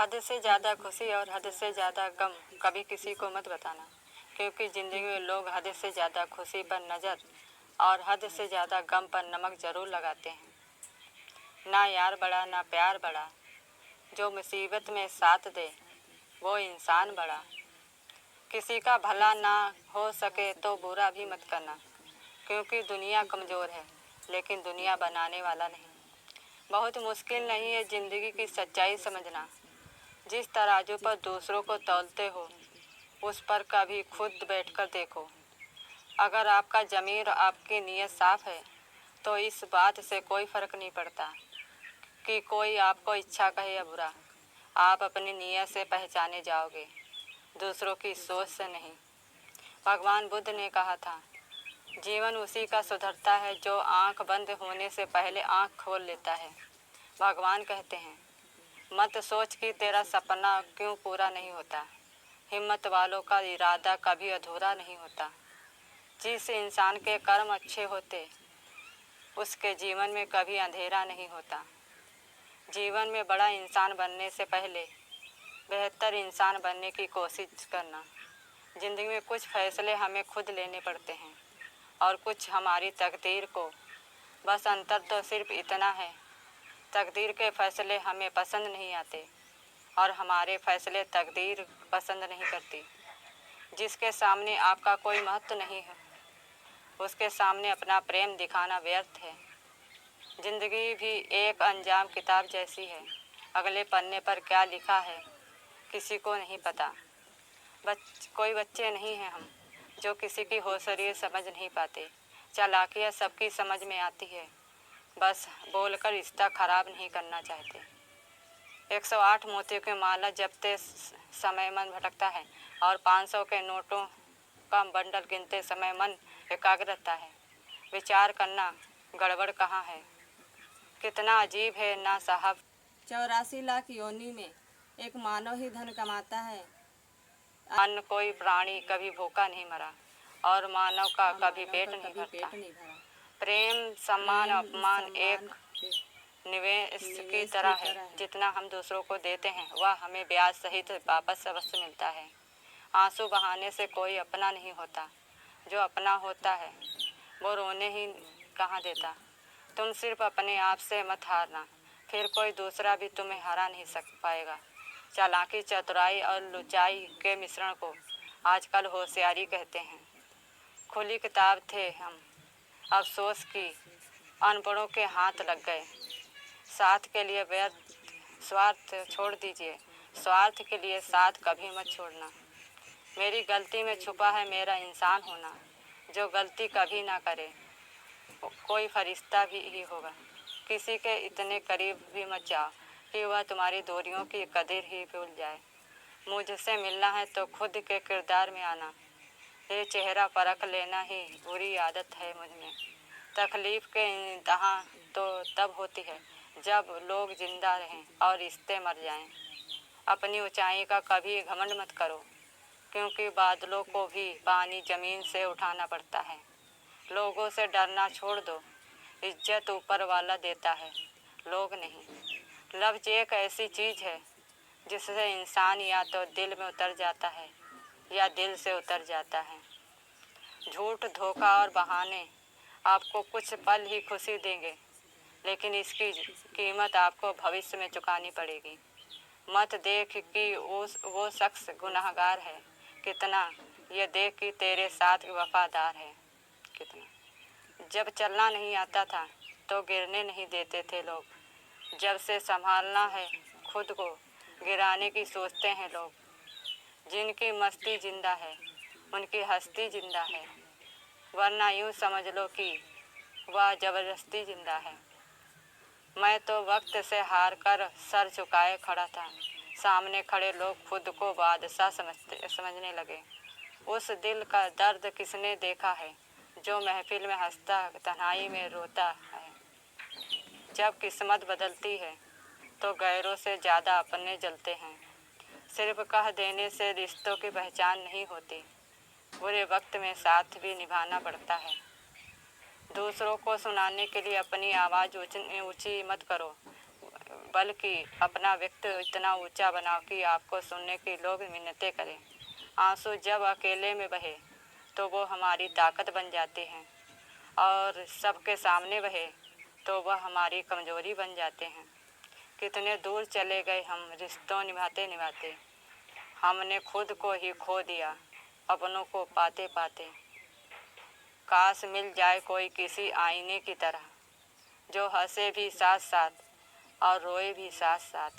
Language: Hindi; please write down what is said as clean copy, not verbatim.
हद से ज़्यादा खुशी और हद से ज़्यादा गम कभी किसी को मत बताना, क्योंकि ज़िंदगी में लोग हद से ज़्यादा खुशी पर नज़र और हद से ज़्यादा गम पर नमक ज़रूर लगाते हैं। ना यार बड़ा ना प्यार बड़ा, जो मुसीबत में साथ दे वो इंसान बड़ा। किसी का भला ना हो सके तो बुरा भी मत करना, क्योंकि दुनिया कमज़ोर है लेकिन दुनिया बनाने वाला नहीं। बहुत मुश्किल नहीं है ज़िंदगी की सच्चाई समझना। जिस तराजू पर दूसरों को तौलते हो उस पर कभी खुद बैठकर देखो। अगर आपका ज़मीर और आपकी नीयत साफ़ है तो इस बात से कोई फ़र्क नहीं पड़ता कि कोई आपको अच्छा कहे या बुरा। आप अपनी नीयत से पहचाने जाओगे, दूसरों की सोच से नहीं। भगवान बुद्ध ने कहा था, जीवन उसी का सुधरता है जो आंख बंद होने से पहले आंख खोल लेता है। भगवान कहते हैं, मत सोच कि तेरा सपना क्यों पूरा नहीं होता। हिम्मत वालों का इरादा कभी अधूरा नहीं होता। जिस इंसान के कर्म अच्छे होते उसके जीवन में कभी अंधेरा नहीं होता। जीवन में बड़ा इंसान बनने से पहले बेहतर इंसान बनने की कोशिश करना। ज़िंदगी में कुछ फैसले हमें खुद लेने पड़ते हैं और कुछ हमारी तकदीर को। बस अंतर तो सिर्फ इतना है, तकदीर के फैसले हमें पसंद नहीं आते और हमारे फैसले तकदीर पसंद नहीं करती। जिसके सामने आपका कोई महत्व नहीं है उसके सामने अपना प्रेम दिखाना व्यर्थ है। ज़िंदगी भी एक अनजाम किताब जैसी है, अगले पन्ने पर क्या लिखा है किसी को नहीं पता। कोई बच्चे नहीं हैं हम जो किसी की होशियारी समझ नहीं पाते। चालाकियाँ सबकी समझ में आती है, बस बोलकर रिश्ता ख़राब नहीं करना चाहते। 108 मोतियों की माला जपते समय मन भटकता है और 500 के नोटों का बंडल गिनते समय मन एकाग्र रहता है। विचार करना गड़बड़ कहाँ है, कितना अजीब है ना साहब। 84 लाख योनि में एक मानव ही धन कमाता है। अन्य कोई प्राणी कभी भूखा नहीं मरा और मानव का कभी पेट नहीं भरता। प्रेम सम्मान अपमान एक निवेश की तरह है। जितना हम दूसरों को देते हैं वह हमें ब्याज सहित वापस अवश्य मिलता है। आंसू बहाने से कोई अपना नहीं होता, जो अपना होता है वो रोने ही कहाँ देता। तुम सिर्फ अपने आप से मत हारना, फिर कोई दूसरा भी तुम्हें हरा नहीं पाएगा। चालाकी चतुराई और लुचाई के मिश्रण को आजकल होशियारी कहते हैं। खुली किताब थे हम, अफसोस की अनपढ़ों के हाथ लग गए। साथ के लिए व्यर्थ स्वार्थ छोड़ दीजिए, स्वार्थ के लिए साथ कभी मत छोड़ना। मेरी गलती में छुपा है मेरा इंसान होना, जो गलती कभी ना करे कोई फरिश्ता भी ही होगा। किसी के इतने करीब भी मत जाओ कि वह तुम्हारी दूरियों की कदर ही भूल जाए। मुझसे मिलना है तो खुद के किरदार में आना, ये चेहरा परख लेना ही बुरी आदत है मुझ में। तकलीफ़ के इंतहा तो तब होती है जब लोग जिंदा रहें और रिश्ते मर जाएं। अपनी ऊंचाई का कभी घमंड मत करो, क्योंकि बादलों को भी पानी ज़मीन से उठाना पड़ता है। लोगों से डरना छोड़ दो, इज्जत ऊपर वाला देता है, लोग नहीं। लफ्ज़ एक ऐसी चीज़ है जिससे इंसान या तो दिल में उतर जाता है या दिल से उतर जाता है। झूठ, धोखा और बहाने आपको कुछ पल ही खुशी देंगे, लेकिन इसकी कीमत आपको भविष्य में चुकानी पड़ेगी। मत देख कि वो शख्स गुनहगार है कितना, ये देख कि तेरे साथ वफादार है कितना। जब चलना नहीं आता था तो गिरने नहीं देते थे लोग। जब से संभालना है खुद को गिराने की सोचते हैं लोग। जिनकी मस्ती जिंदा है उनकी हस्ती जिंदा है, वरना यूँ समझ लो कि वह ज़बरदस्ती जिंदा है। मैं तो वक्त से हार कर सर झुकाए खड़ा था। सामने खड़े लोग खुद को बादशाह समझने लगे। उस दिल का दर्द किसने देखा है जो महफिल में हंसता तन्हाई में रोता है। जब किस्मत बदलती है तो गैरों से ज़्यादा अपने जलते हैं। सिर्फ कह देने से रिश्तों की पहचान नहीं होती, बुरे वक्त में साथ भी निभाना पड़ता है। दूसरों को सुनाने के लिए अपनी आवाज़ ऊंची मत करो, बल्कि अपना व्यक्तित्व इतना ऊंचा बनाओ कि आपको सुनने के लोग मिन्नतें करें। आंसू जब अकेले में बहे तो वो हमारी ताकत बन जाते हैं, और सबके सामने बहे तो वह हमारी कमज़ोरी बन जाते हैं। कितने दूर चले गए हम रिश्तों निभाते निभाते, हमने खुद को ही खो दिया अपनों को पाते पाते। काश मिल जाए कोई किसी आईने की तरह, जो हंसे भी साथ साथ और रोए भी साथ साथ।